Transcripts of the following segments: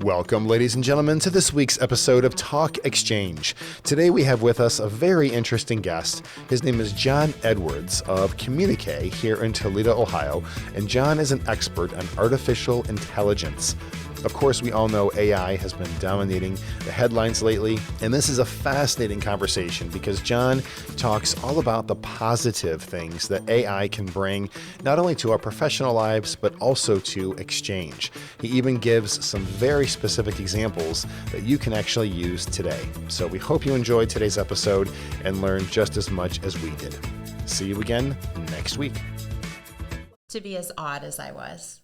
Welcome, ladies and gentlemen, to this week's episode of Talk Exchange. Today we have with us a very interesting guest. His name is John Edwards of Communique here in Toledo, Ohio, and John is an expert on artificial intelligence. Of course, we all know AI has been dominating the headlines lately, and this is a fascinating conversation because John talks all about the positive things that AI can bring, not only to our professional lives, but also to exchange. He even gives some very specific examples that you can actually use today. So we hope you enjoyed today's episode and learned just as much as we did. See you again next week. To be as odd as I was.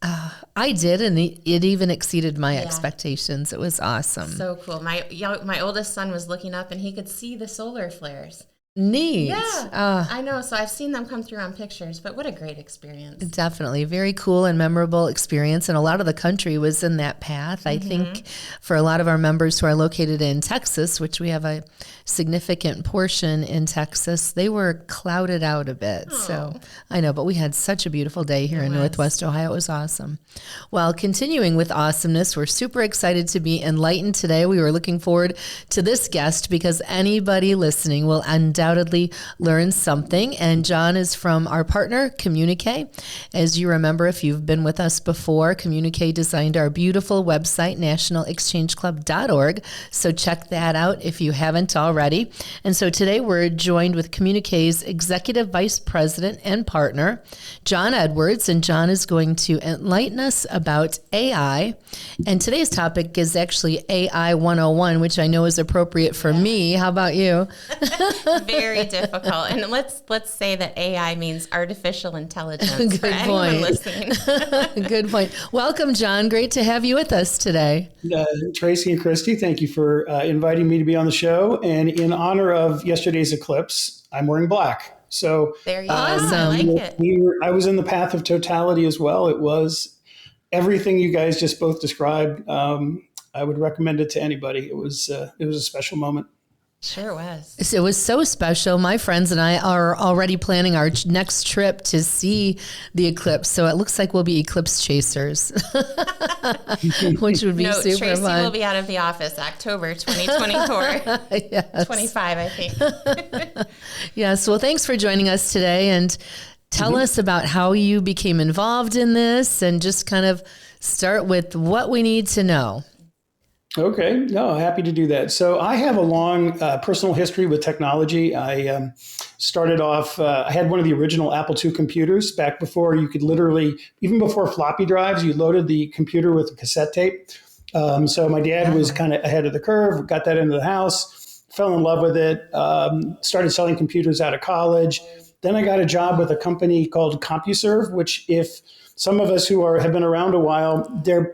I did, and it even exceeded my expectations. It was awesome. So cool. My oldest son was looking up, and he could see the solar flares. Neat. Yeah, I know. So I've seen them come through on pictures, but what a great experience. Definitely. Very cool and memorable experience. And a lot of the country was in that path. I think for a lot of our members who are located in Texas, which we have a significant portion in Texas, they were clouded out a bit. Oh. So I know, but we had such a beautiful day here in Northwest Ohio. It was awesome. Well, continuing with awesomeness, we're super excited to be enlightened today. We were looking forward to this guest because anybody listening will undoubtedly learn something. And John is from our partner, Communique. As you remember, if you've been with us before, Communique designed our beautiful website, nationalexchangeclub.org. So check that out if you haven't already. And so today we're joined with Communique's Executive Vice President and partner, John Edwards. And John is going to enlighten us about AI. And today's topic is actually AI 101, which I know is appropriate for me. How about you? Very difficult. And let's say that AI means artificial intelligence. Good for anyone point. Listening. Good point. Welcome, John. Great to have you with us today. Tracy and Christy, thank you for inviting me to be on the show. And in honor of yesterday's eclipse, I'm wearing black. So There you go. Awesome. I like it. I was in the path of totality as well. It was everything you guys just both described. I would recommend it to anybody. It was a special moment. Sure was. It was so special. My friends and I are already planning our next trip to see the eclipse. So it looks like we'll be eclipse chasers, which would be super Tracy fun. will be out of the office October 2024. Yes. 25, I think. Yes. Well, thanks for joining us today, and tell us about how you became involved in this, and just kind of start with what we need to know. Okay. No, happy to do that. So I have a long personal history with technology. I started off, I had one of the original Apple II computers back before you could literally, even before floppy drives, you loaded the computer with a cassette tape. So my dad was kind of ahead of the curve, got that into the house, fell in love with it, started selling computers out of college. Then I got a job with a company called CompuServe, which if some of us who have been around a while,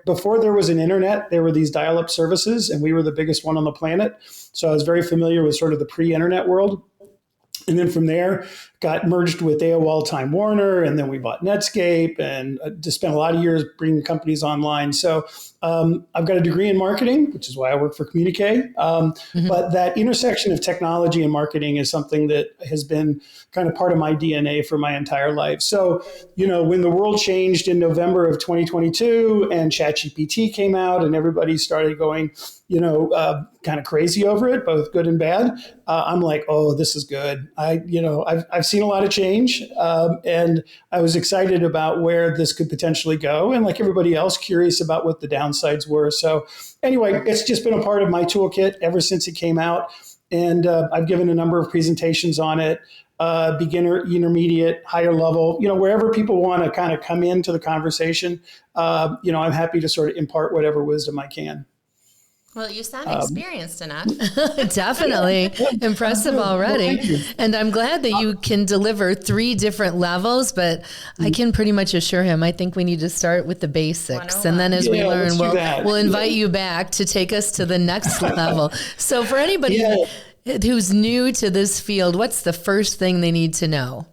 before there was an internet, there were these dial-up services, and we were the biggest one on the planet. So I was very familiar with sort of the pre-internet world. And then from there, got merged with AOL Time Warner, and then we bought Netscape, and just spent a lot of years bringing companies online. So I've got a degree in marketing, which is why I work for Communique. But that intersection of technology and marketing is something that has been kind of part of my DNA for my entire life. So, when the world changed in November of 2022 and ChatGPT came out and everybody started going, kind of crazy over it, both good and bad, I'm like, oh, this is good. I've seen a lot of change, and I was excited about where this could potentially go. And like everybody else, curious about what the downsides were. So anyway, it's just been a part of my toolkit ever since it came out. And I've given a number of presentations on it, beginner, intermediate, higher level, wherever people want to kind of come into the conversation. I'm happy to sort of impart whatever wisdom I can. Well, you sound experienced enough. Definitely impressive already. And I'm glad that you can deliver 3 different levels, but I can pretty much assure him, I think we need to start with the basics. And then as we learn, we'll invite you back to take us to the next level. So for anybody who's new to this field, what's the first thing they need to know?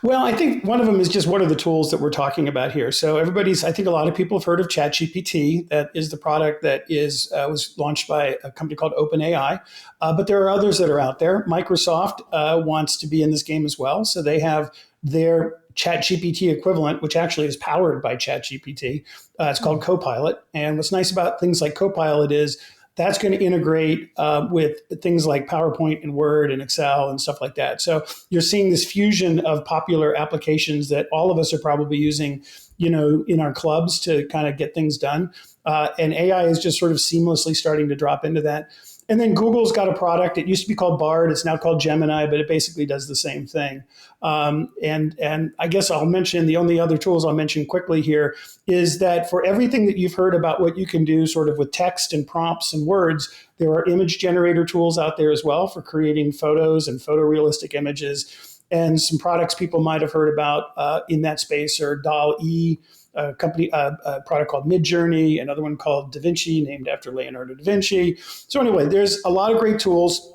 Well, I think one of them is just what are the tools that we're talking about here. So I think a lot of people have heard of ChatGPT. That is the product that was launched by a company called OpenAI. But there are others that are out there. Microsoft wants to be in this game as well. So they have their ChatGPT equivalent, which actually is powered by ChatGPT. It's called Copilot. And what's nice about things like Copilot is that's going to integrate with things like PowerPoint and Word and Excel and stuff like that. So you're seeing this fusion of popular applications that all of us are probably using, in our clubs to kind of get things done. And AI is just sort of seamlessly starting to drop into that. And then Google's got a product. It used to be called Bard. It's now called Gemini, but it basically does the same thing. And I guess I'll mention the only other tools I'll mention quickly here is that for everything that you've heard about what you can do sort of with text and prompts and words, there are image generator tools out there as well for creating photos and photorealistic images. And some products people might have heard about in that space are DALL-E, a product called Midjourney, another one called Da Vinci, named after Leonardo da Vinci. So anyway, there's a lot of great tools.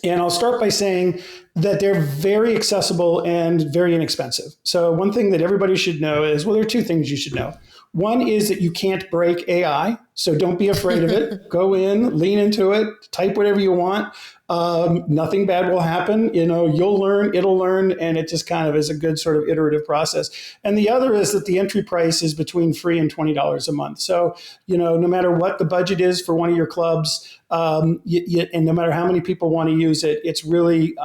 And I'll start by saying that they're very accessible and very inexpensive. So one thing that everybody should know is, well, there are two things you should know. One is that you can't break AI, so don't be afraid of it. Go in, lean into it, type whatever you want. Nothing bad will happen. You'll learn, it'll learn, and it just kind of is a good sort of iterative process. And the other is that the entry price is between free and $20 a month. So, no matter what the budget is for one of your clubs, and no matter how many people want to use it, it's really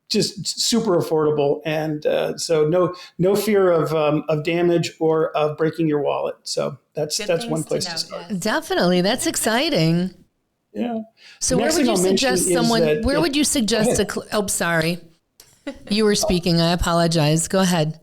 just super affordable, and so no fear of damage or of breaking your wallet. So that's one place to start. Definitely, that's exciting. Yeah. So where would you suggest someone? Where would you suggest oh, sorry, you were speaking. I apologize. Go ahead.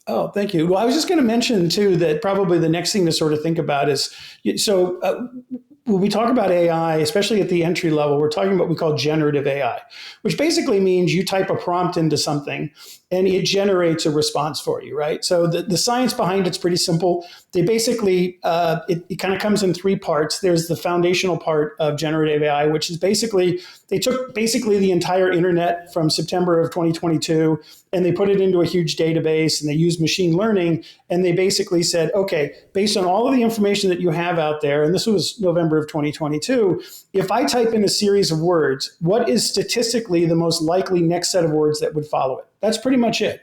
Oh, thank you. Well, I was just going to mention too that probably the next thing to sort of think about is when we talk about AI, especially at the entry level, we're talking about what we call generative AI, which basically means you type a prompt into something and it generates a response for you, right? So the science behind it's pretty simple. They basically, it kind of comes in three parts. There's the foundational part of generative AI, which is basically, they took basically the entire internet from September of 2022 and they put it into a huge database and they used machine learning. And they basically said, okay, based on all of the information that you have out there, and this was November of 2022, if I type in a series of words, what is statistically the most likely next set of words that would follow it? That's pretty much it.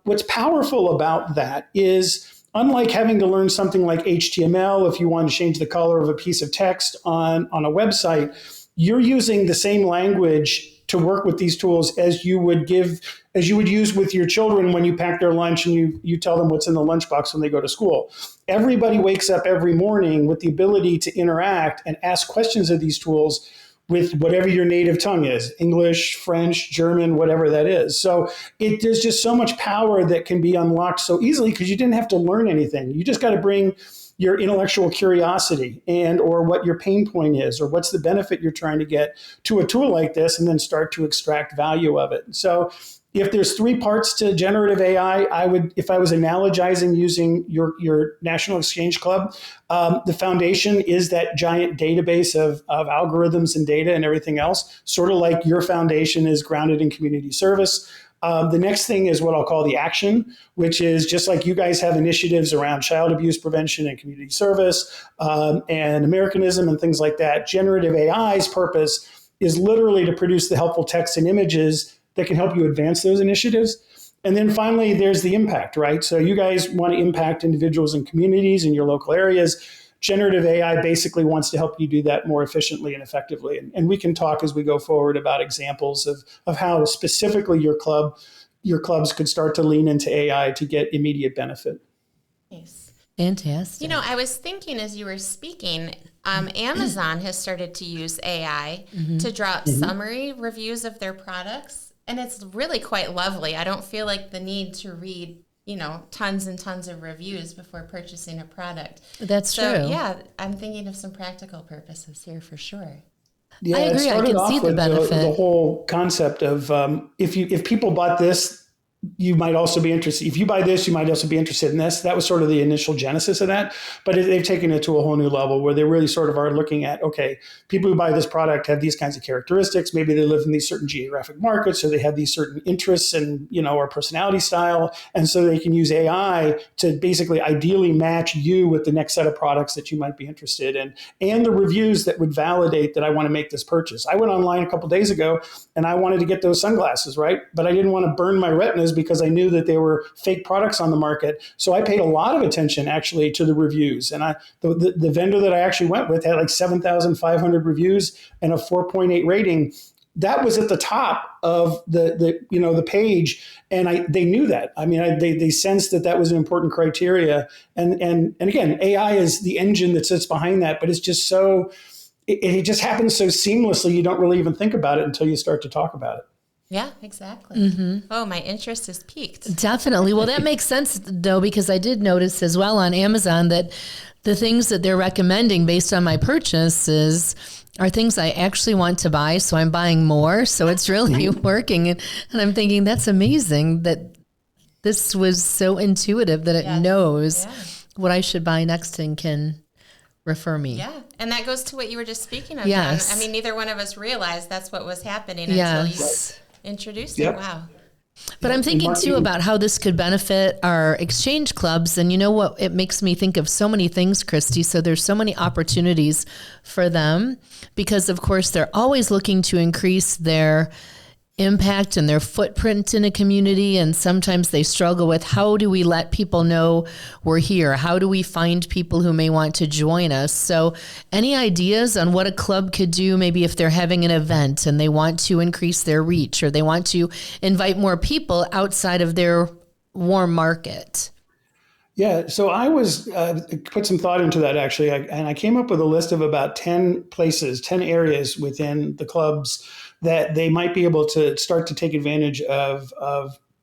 What's powerful about that is, unlike having to learn something like HTML, if you want to change the color of a piece of text on a website, you're using the same language to work with these tools as you would use with your children when you pack their lunch and you tell them what's in the lunchbox when they go to school. Everybody wakes up every morning with the ability to interact and ask questions of these tools with whatever your native tongue is, English, French, German, whatever that is. So there's just so much power that can be unlocked so easily because you didn't have to learn anything. You just got to bring your intellectual curiosity or what your pain point is or what's the benefit you're trying to get to a tool like this and then start to extract value of it. So if there's three parts to generative AI, if I was analogizing using your National Exchange Club, the foundation is that giant database of algorithms and data and everything else, sort of like your foundation is grounded in community service. The next thing is what I'll call the action, which is just like you guys have initiatives around child abuse prevention and community service and Americanism and things like that. Generative AI's purpose is literally to produce the helpful text and images that can help you advance those initiatives. And then finally, there's the impact, right? So you guys want to impact individuals and communities in your local areas. Generative AI basically wants to help you do that more efficiently and effectively. And we can talk as we go forward about examples of how specifically your clubs could start to lean into AI to get immediate benefit. Nice. Fantastic. I was thinking as you were speaking, Amazon has started to use AI to draw up summary reviews of their products. And it's really quite lovely. I don't feel like the need to read, tons and tons of reviews before purchasing a product. That's true. Yeah, I'm thinking of some practical purposes here for sure. Yeah, I agree. I can see the benefit. The whole concept of if people bought this, you might also be interested. If you buy this, you might also be interested in this. That was sort of the initial genesis of that. But they've taken it to a whole new level where they really sort of are looking at, okay, people who buy this product have these kinds of characteristics. Maybe they live in these certain geographic markets, so they have these certain interests and, or personality style. And so they can use AI to basically ideally match you with the next set of products that you might be interested in and the reviews that would validate that I want to make this purchase. I went online a couple of days ago and I wanted to get those sunglasses, right? But I didn't want to burn my retinas because I knew that there were fake products on the market. So I paid a lot of attention actually to the reviews. And the vendor that I actually went with had like 7,500 reviews and a 4.8 rating. That was at the top of the page, and they knew that. I mean, they sensed that was an important criteria. And again, AI is the engine that sits behind that, but it's just so it just happens so seamlessly. You don't really even think about it until you start to talk about it. Yeah, exactly. Oh, my interest is piqued. Definitely. Well, that makes sense though, because I did notice as well on Amazon that the things that they're recommending based on my purchases are things I actually want to buy. So I'm buying more. So it's really working. And I'm thinking that's amazing that this was so intuitive that it knows what I should buy next and can refer me. Yeah. And that goes to what you were just speaking of. Yes. John. I mean, neither one of us realized that's what was happening until you introduced it. Wow. But I'm thinking too about how this could benefit our exchange clubs. And you know what? It makes me think of so many things, Christy. So there's so many opportunities for them because, of course, they're always looking to increase their impact and their footprint in a community. And sometimes they struggle with how do we let people know we're here? How do we find people who may want to join us? So any ideas on what a club could do, maybe if they're having an event and they want to increase their reach or they want to invite more people outside of their warm market? Yeah, so I was put some thought into that actually, and I came up with a list of about 10 places, 10 areas within the clubs that they might be able to start to take advantage of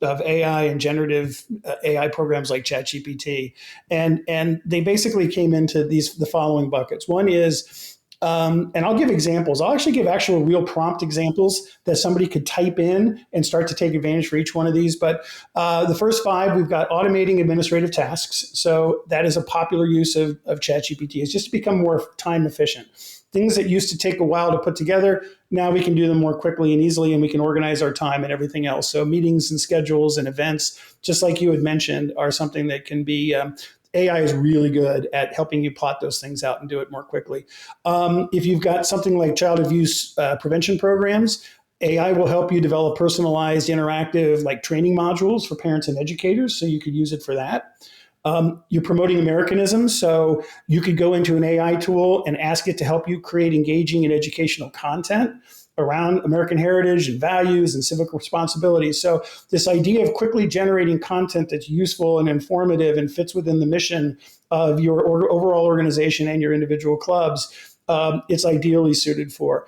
AI and generative AI programs like ChatGPT, and they basically came into the following buckets. One is and I'll give examples. I'll actually give actual real prompt examples that somebody could type in and start to take advantage for each one of these. But the first 5, we've got automating administrative tasks. So that is a popular use of ChatGPT. It's just to become more time efficient. Things that used to take a while to put together, now we can do them more quickly and easily, and we can organize our time and everything else. So meetings and schedules and events, just like you had mentioned, are something that can be AI is really good at helping you plot those things out and do it more quickly. If you've got something like child abuse prevention programs, AI will help you develop personalized, interactive, like training modules for parents and educators. So you could use it for that. You're promoting Americanism, so you could go into an AI tool and ask it to help you create engaging and educational content around American heritage and values and civic responsibility. So this idea of quickly generating content that's useful and informative and fits within the mission of your overall organization and your individual clubs, it's ideally suited for.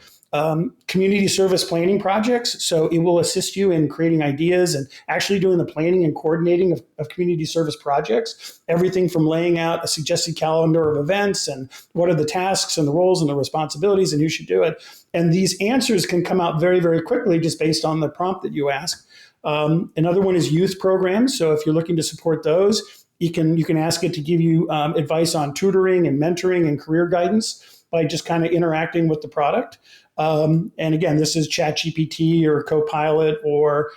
Community service planning projects. So it will assist you in creating ideas and actually doing the planning and coordinating of community service projects. Everything from laying out a suggested calendar of events and what are the tasks and the roles and the responsibilities and who should do it. And these answers can come out very, very quickly just based on the prompt that you ask. Another one is youth programs. So if you're looking to support those, you can ask it to give you advice on tutoring and mentoring and career guidance by just kind of interacting with the product. And again, this is ChatGPT or Copilot or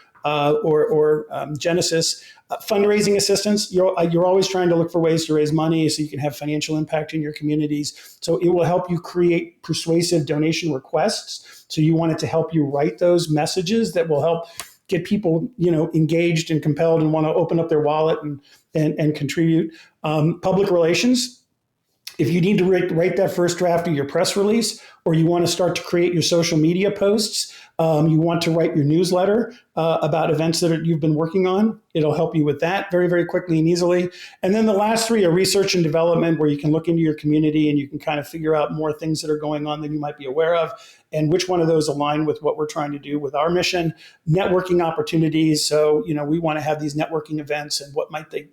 Genesis. Fundraising assistance, you're always trying to look for ways to raise money so you can have financial impact in your communities. So it will help you create persuasive donation requests. So you want it to help you write those messages that will help get people, engaged and compelled and want to open up their wallet and contribute. Public relations. If you need to write that first draft of your press release, or you want to start to create your social media posts, you want to write your newsletter about events that you've been working on, it'll help you with that very, very quickly and easily. And then the last 3 are research and development, where you can look into your community and you can kind of figure out more things that are going on than you might be aware of, and which one of those align with what we're trying to do with our mission. Networking opportunities. So, we want to have these networking events, and what might they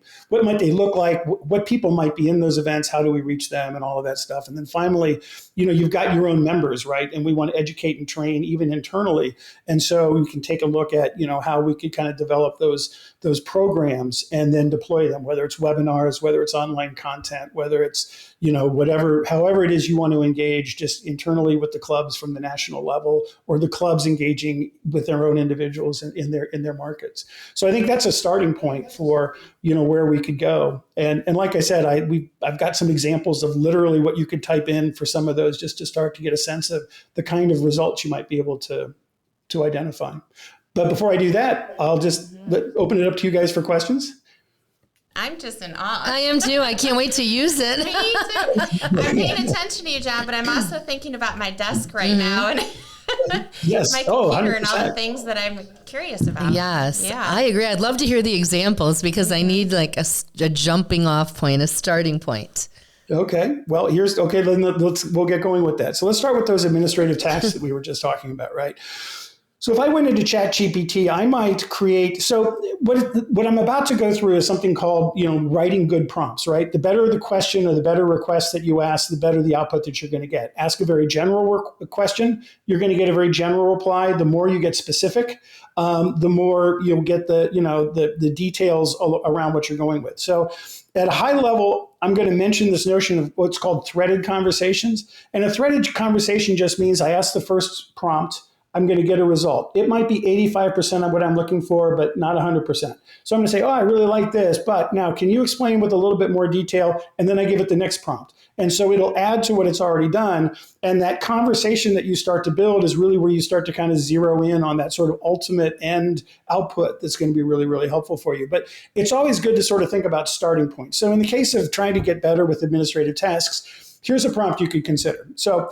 look like? What people might be in those events? How do we reach them, and all of that stuff? And then finally, you've got your own members, right? And we want to educate and train even internally. And so we can take a look at, how we could kind of develop those programs and then deploy them, whether it's webinars, whether it's online content, whether it's, however it is you want to engage just internally with the clubs from the national level, or the clubs engaging with their own individuals in their markets. So I think that's a starting point for, where we could go. And like I said, I've got some examples of literally what you could type in for some of those, just to start to get a sense of the kind of results you might be able to identify. But before I do that, I'll just open it up to you guys for questions. I'm just in awe. I am too. I can't wait to use it. Me too. I'm paying attention to you, John, but I'm also thinking about my desk right now and Yes. my computer and all 100%. the things that I'm curious about. Yes, Yeah. I agree. I'd love to hear the examples because I need like a jumping off point, a starting point. Okay. Well, then we'll get going with that. So let's start with those administrative tasks that we were just talking about, right? So if I went into ChatGPT, I might create. So what I'm about to go through is something called, writing good prompts, right? The better the question or the better request that you ask, the better the output that you're going to get. Ask a very general question, you're going to get a very general reply. The more you get specific, the more you'll get the details around what you're going with. So at a high level, I'm going to mention this notion of what's called threaded conversations. And a threaded conversation just means I ask the first prompt, I'm going to get a result. It might be 85% of what I'm looking for, but not 100%. So I'm going to say, I really like this, but now can you explain with a little bit more detail? And then I give it the next prompt. And so it'll add to what it's already done. And that conversation that you start to build is really where you start to kind of zero in on that sort of ultimate end output that's going to be really, really helpful for you. But it's always good to sort of think about starting points. So in the case of trying to get better with administrative tasks, here's a prompt you could consider. So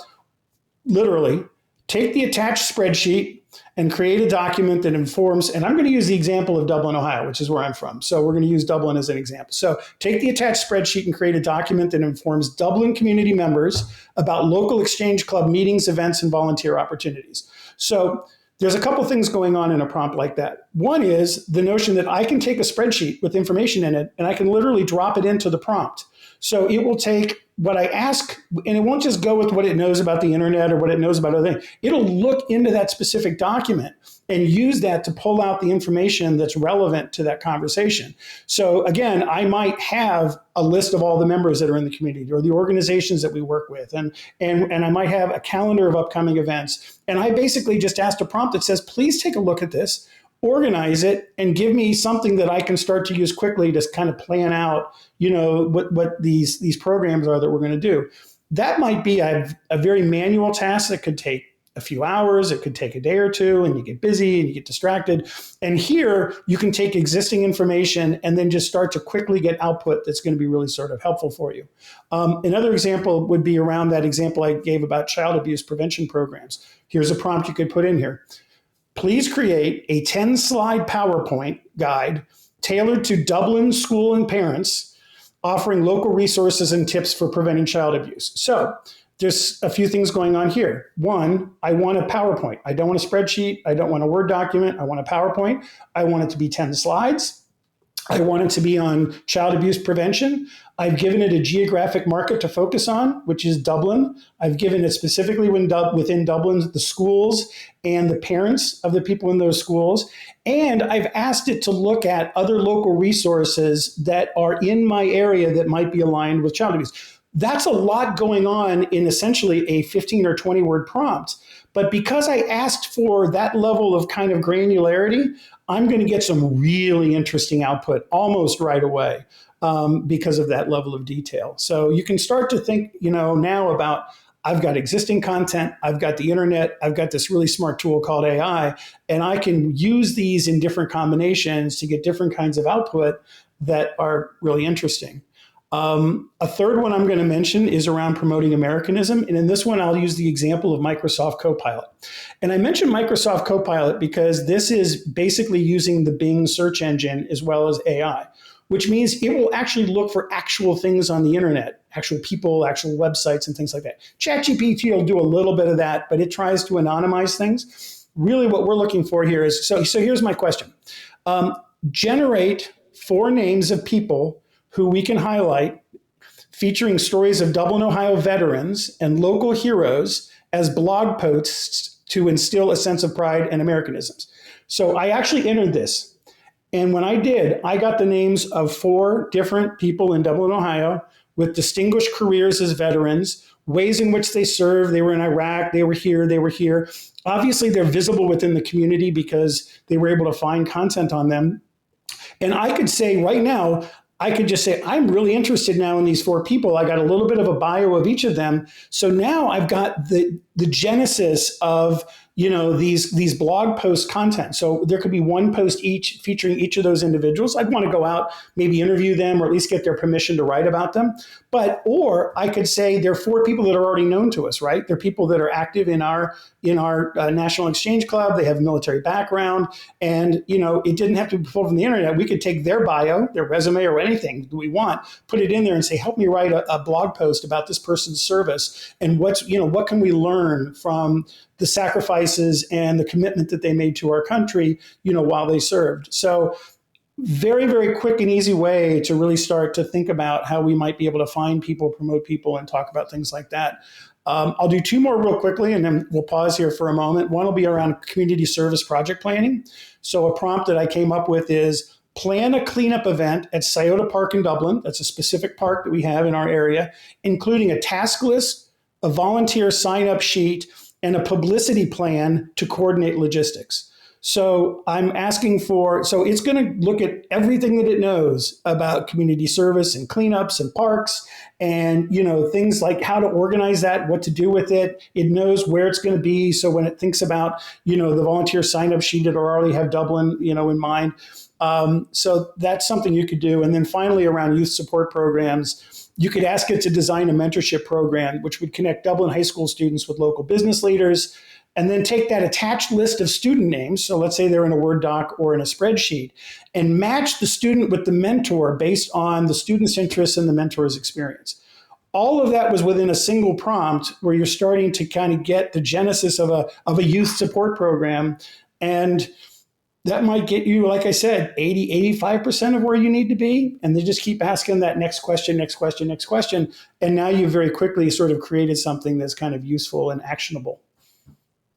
literally, take the attached spreadsheet and create a document that informs, and I'm going to use the example of Dublin, Ohio, which is where I'm from. So we're going to use Dublin as an example. So take the attached spreadsheet and create a document that informs Dublin community members about local exchange club meetings, events, and volunteer opportunities. So there's a couple things going on in a prompt like that. One is the notion that I can take a spreadsheet with information in it and I can literally drop it into the prompt. So it will take what I ask, and it won't just go with what it knows about the internet or what it knows about other things. It'll look into that specific document and use that to pull out the information that's relevant to that conversation. So again, I might have a list of all the members that are in the community or the organizations that we work with, and I might have a calendar of upcoming events. And I basically just asked a prompt that says, please take a look at this, organize it, and give me something that I can start to use quickly to kind of plan out, what these programs are that we're going to do. That might be a very manual task that could take a few hours. It could take a day or two, and you get busy and you get distracted. And here you can take existing information and then just start to quickly get output that's going to be really sort of helpful for you. Another example would be around that example I gave about child abuse prevention programs. Here's a prompt you could put in here. Please create a 10-slide PowerPoint guide tailored to Dublin school and parents, offering local resources and tips for preventing child abuse. So there's a few things going on here. One, I want a PowerPoint. I don't want a spreadsheet. I don't want a Word document. I want a PowerPoint. I want it to be 10 slides. I want it to be on child abuse prevention. I've given it a geographic market to focus on, which is Dublin. I've given it specifically within Dublin, the schools and the parents of the people in those schools. And I've asked it to look at other local resources that are in my area that might be aligned with child abuse. That's a lot going on in essentially a 15 or 20 word prompt. But because I asked for that level of kind of granularity, I'm going to get some really interesting output almost right away because of that level of detail. So you can start to think, now about, I've got existing content, I've got the internet, I've got this really smart tool called AI, and I can use these in different combinations to get different kinds of output that are really interesting. A third one I'm going to mention is around promoting Americanism. And in this one, I'll use the example of Microsoft Copilot. And I mentioned Microsoft Copilot because this is basically using the Bing search engine as well as AI, which means it will actually look for actual things on the internet, actual people, actual websites, and things like that. ChatGPT will do a little bit of that, but it tries to anonymize things. Really what we're looking for here is, so here's my question. Generate 4 names of people who we can highlight, featuring stories of Dublin, Ohio veterans and local heroes as blog posts to instill a sense of pride and Americanisms. So I actually entered this. And when I did, I got the names of 4 different people in Dublin, Ohio, with distinguished careers as veterans, ways in which they served. They were in Iraq, they were here. Obviously, they're visible within the community because they were able to find content on them. And I could say right now, I could just say, I'm really interested now in these 4 people. I got a little bit of a bio of each of them. So now I've got the genesis of these blog post content. So there could be one post each featuring each of those individuals. I'd want to go out, maybe interview them, or at least get their permission to write about them. Or I could say they're 4 people that are already known to us, right? They're people that are active in our National Exchange Club. They have a military background, and it didn't have to be pulled from the internet. We could take their bio, their resume, or anything we want, put it in there, and say, help me write a blog post about this person's service, and what can we learn from the sacrifices and the commitment that they made to our country, while they served. So very, very quick and easy way to really start to think about how we might be able to find people, promote people, and talk about things like that. I'll do 2 more real quickly, and then we'll pause here for a moment. One will be around community service project planning. So a prompt that I came up with is plan a cleanup event at Scioto Park in Dublin. That's a specific park that we have in our area, including a task list, a volunteer sign-up sheet, and a publicity plan to coordinate logistics. So I'm asking so it's going to look at everything that it knows about community service and cleanups and parks and, things like how to organize that, what to do with it. It knows where it's going to be. So when it thinks about, the volunteer sign-up sheet, it'll already have Dublin, in mind. So that's something you could do. And then finally, around youth support programs, you could ask it to design a mentorship program, which would connect Dublin high school students with local business leaders, and then take that attached list of student names. So let's say they're in a Word doc or in a spreadsheet, and match the student with the mentor based on the student's interests and the mentor's experience. All of that was within a single prompt where you're starting to kind of get the genesis of a youth support program. And that might get you, like I said, 85% of where you need to be. And they just keep asking that next question, next question, next question. And now you've very quickly sort of created something that's kind of useful and actionable.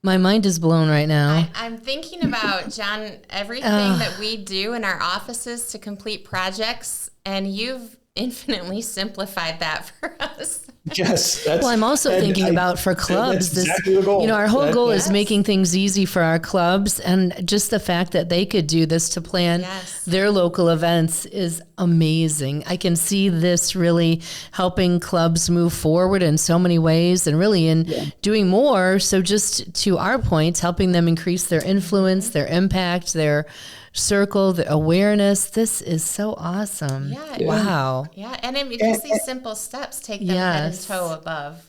My mind is blown right now. I'm thinking about, John, everything that we do in our offices to complete projects, and you've infinitely simplified that for us. Yes. Well, I'm also thinking about for clubs. That's exactly the goal. Our whole goal is making things easy for our clubs, and just the fact that they could do this to plan their local events is amazing. I can see this really helping clubs move forward in so many ways, and really in doing more. So just to our points, helping them increase their influence, their impact, their circle, the awareness. This is so awesome. Yeah. Wow. Yeah. And just these simple steps take them head and toe above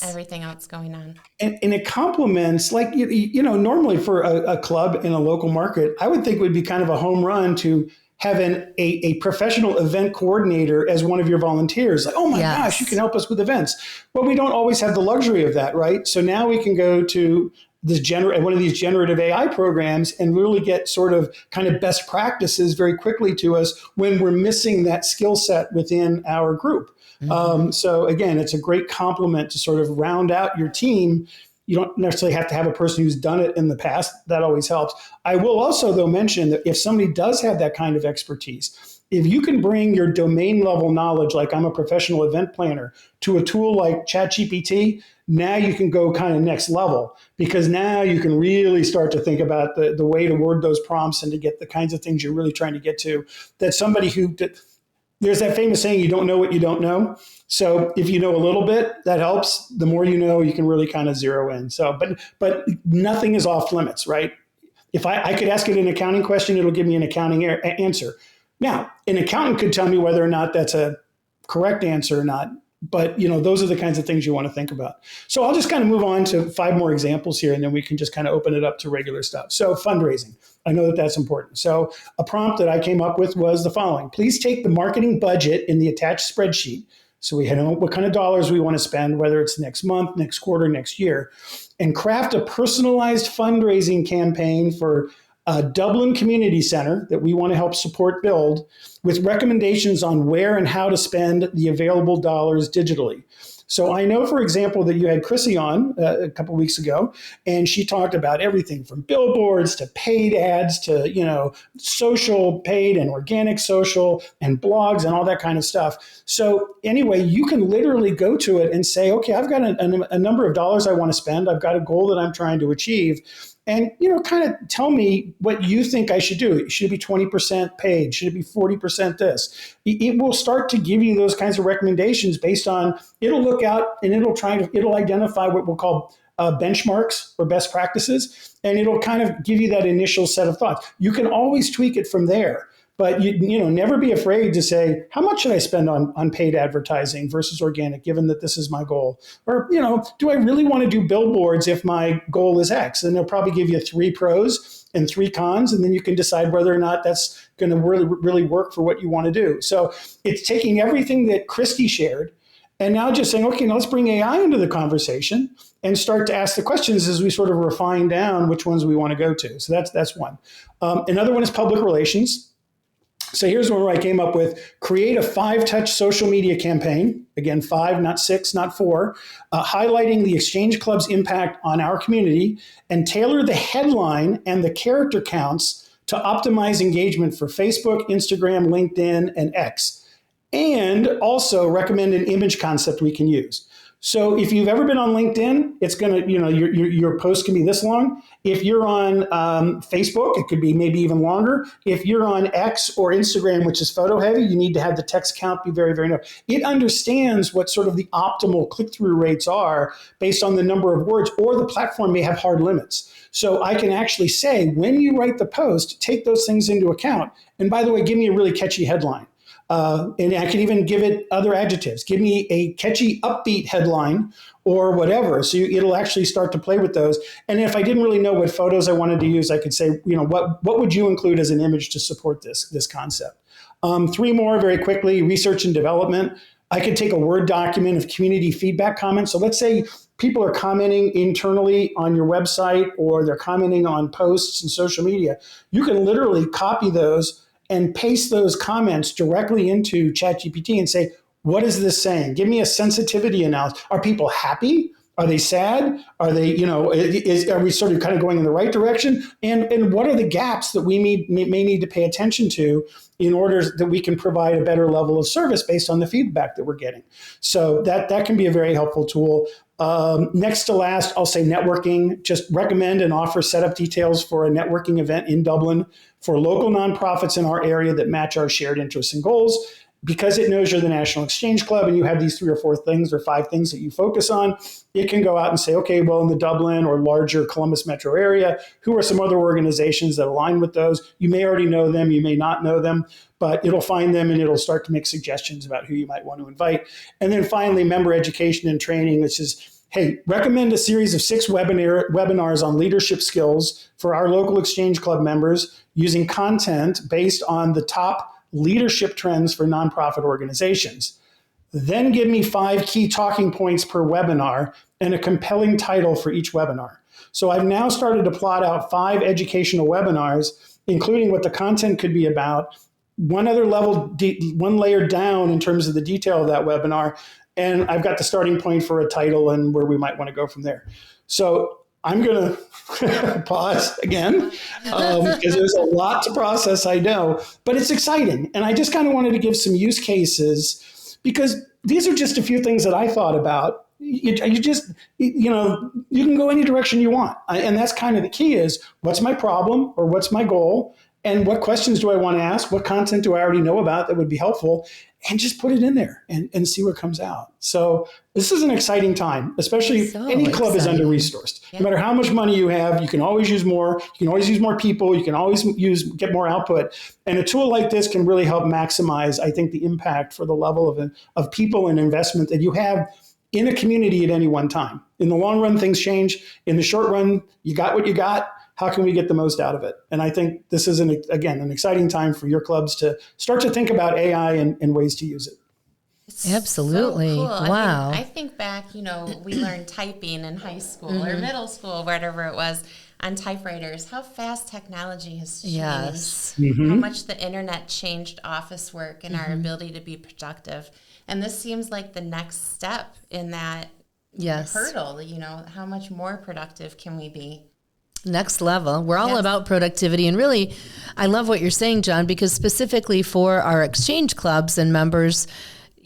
everything else going on. And it complements, like, normally for a club in a local market, I would think it would be kind of a home run to have a professional event coordinator as one of your volunteers. Like, oh my gosh, you can help us with events. Well, we don't always have the luxury of that, right? So now we can go to one of these generative AI programs and really get sort of kind of best practices very quickly to us when we're missing that skill set within our group. Mm-hmm. So again, it's a great complement to sort of round out your team. You don't necessarily have to have a person who's done it in the past. That always helps. I will also, though, mention that if somebody does have that kind of expertise, if you can bring your domain level knowledge, like I'm a professional event planner, to a tool like ChatGPT, now you can go kind of next level, because now you can really start to think about the way to word those prompts and to get the kinds of things you're really trying to get to. That somebody there's that famous saying, you don't know what you don't know. So if you know a little bit, that helps. The more you know, you can really kind of zero in. So, but nothing is off limits, right? If I could ask it an accounting question, it'll give me an accounting answer. Now, an accountant could tell me whether or not that's a correct answer or not. But, those are the kinds of things you want to think about. So I'll just kind of move on to 5 more examples here, and then we can just kind of open it up to regular stuff. So fundraising, I know that that's important. So a prompt that I came up with was the following. Please take the marketing budget in the attached spreadsheet. So we know what kind of dollars we want to spend, whether it's next month, next quarter, next year, and craft a personalized fundraising campaign for a Dublin Community Center that we want to help support build, with recommendations on where and how to spend the available dollars digitally. So I know, for example, that you had Chrissy on a couple of weeks ago, and she talked about everything from billboards to paid ads to, social paid and organic social and blogs and all that kind of stuff. So anyway, you can literally go to it and say, okay, I've got a number of dollars I want to spend. I've got a goal that I'm trying to achieve. And, kind of tell me what you think I should do. Should it be 20% paid? Should it be 40% this? It will start to give you those kinds of recommendations based on, it'll look out and it'll identify what we'll call benchmarks or best practices, and it'll kind of give you that initial set of thoughts. You can always tweak it from there. But never be afraid to say, how much should I spend on paid advertising versus organic, given that this is my goal? Or, do I really want to do billboards if my goal is X? And they'll probably give you 3 pros and 3 cons, and then you can decide whether or not that's going to really work for what you want to do. So it's taking everything that Christy shared and now just saying, okay, now let's bring AI into the conversation and start to ask the questions as we sort of refine down which ones we want to go to. So that's one. Another one is public relations. So here's where I came up with: create a 5-touch social media campaign. Again, 5, not 6, not 4, highlighting the Exchange Club's impact on our community, and tailor the headline and the character counts to optimize engagement for Facebook, Instagram, LinkedIn, and X. And also recommend an image concept we can use. So if you've ever been on LinkedIn, it's going to, your post can be this long. If you're on Facebook, it could be maybe even longer. If you're on X or Instagram, which is photo heavy, you need to have the text count be very, very narrow. It understands what sort of the optimal click-through rates are based on the number of words, or the platform may have hard limits. So I can actually say, when you write the post, take those things into account. And by the way, give me a really catchy headline. And I can even give it other adjectives. Give me a catchy, upbeat headline or whatever. So it'll actually start to play with those. And if I didn't really know what photos I wanted to use, I could say, what would you include as an image to support this concept? 3 more very quickly: research and development. I could take a Word document of community feedback comments. So let's say people are commenting internally on your website, or they're commenting on posts and social media. You can literally copy those and paste those comments directly into ChatGPT and say, what is this saying? Give me a sensitivity analysis. Are people happy? Are they sad? Are they, are we sort of kind of going in the right direction? And what are the gaps that we may need to pay attention to in order that we can provide a better level of service based on the feedback that we're getting? So that can be a very helpful tool. Next to last, I'll say networking. Just recommend and offer setup details for a networking event in Dublin for local nonprofits in our area that match our shared interests and goals. Because it knows you're the National Exchange Club and you have these 3 or 4 things or 5 things that you focus on, it can go out and say, okay, well, in the Dublin or larger Columbus metro area, who are some other organizations that align with those? You may already know them, you may not know them, but it'll find them and it'll start to make suggestions about who you might want to invite. And then finally, member education and training, which is, hey, recommend a series of 6 webinars on leadership skills for our local Exchange Club members using content based on the top leadership trends for nonprofit organizations. Then give me 5 key talking points per webinar and a compelling title for each webinar. So I've now started to plot out 5 educational webinars, including what the content could be about, one layer down in terms of the detail of that webinar, and I've got the starting point for a title and where we might want to go from there. So I'm going to pause again because there's a lot to process, I know, but it's exciting. And I just kind of wanted to give some use cases because these are just a few things that I thought about. You can go any direction you want. And that's kind of the key is, what's my problem or what's my goal? And what questions do I want to ask? What content do I already know about that would be helpful? And just put it in there and see what comes out. So this is an exciting time, especially any club is under-resourced. Yeah. No matter how much money you have, you can always use more. You can always use more people. You can always get more output. And a tool like this can really help maximize, I think, the impact for the level of people and investment that you have in a community at any one time. In the long run, things change. In the short run, you got what you got. How can we get the most out of it? And I think this is, an exciting time for your clubs to start to think about AI and ways to use it. It's Absolutely. So cool. Wow. I think back, we learned typing in high school or middle school, whatever it was, on typewriters. How fast technology has changed. Yes. How much the internet changed office work and our ability to be productive. And this seems like the next step in that hurdle. How much more productive can we be? Next level. We're all about productivity. And really, I love what you're saying, John, because specifically for our exchange clubs and members,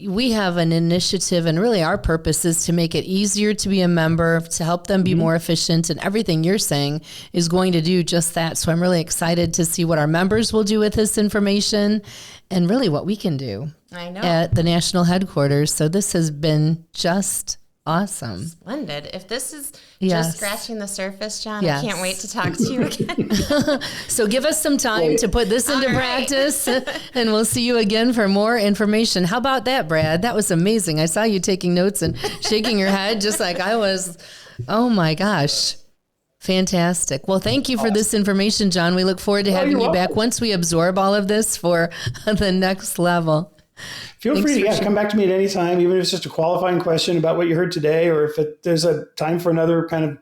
we have an initiative, and really our purpose is to make it easier to be a member, to help them be more efficient. And everything you're saying is going to do just that. So I'm really excited to see what our members will do with this information and really what we can do at the national headquarters. So this has been just Awesome. Splendid. If this is Yes. just scratching the surface, John, Yes. I can't wait to talk to you again. So give us some time to put this into All right. practice, and we'll see you again for more information. How about that, Brad? That was amazing. I saw you taking notes and shaking your head just like I was. Oh my gosh. Fantastic. Well, thank you for this information, John. We look forward to having you back once we absorb all of this for the next level. Feel free to come back to me at any time, even if it's just a qualifying question about what you heard today, or if there's a time for another kind of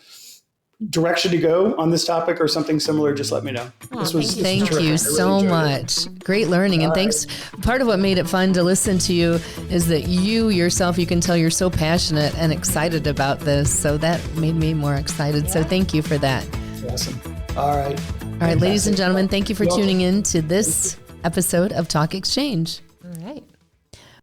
direction to go on this topic or something similar, just let me know. Thank you so much. Great learning. And thanks. Part of what made it fun to listen to you is that you yourself, you can tell you're so passionate and excited about this. So that made me more excited. So thank you for that. Awesome. All right. All right, ladies and gentlemen, thank you for tuning in to this episode of Talk Exchange.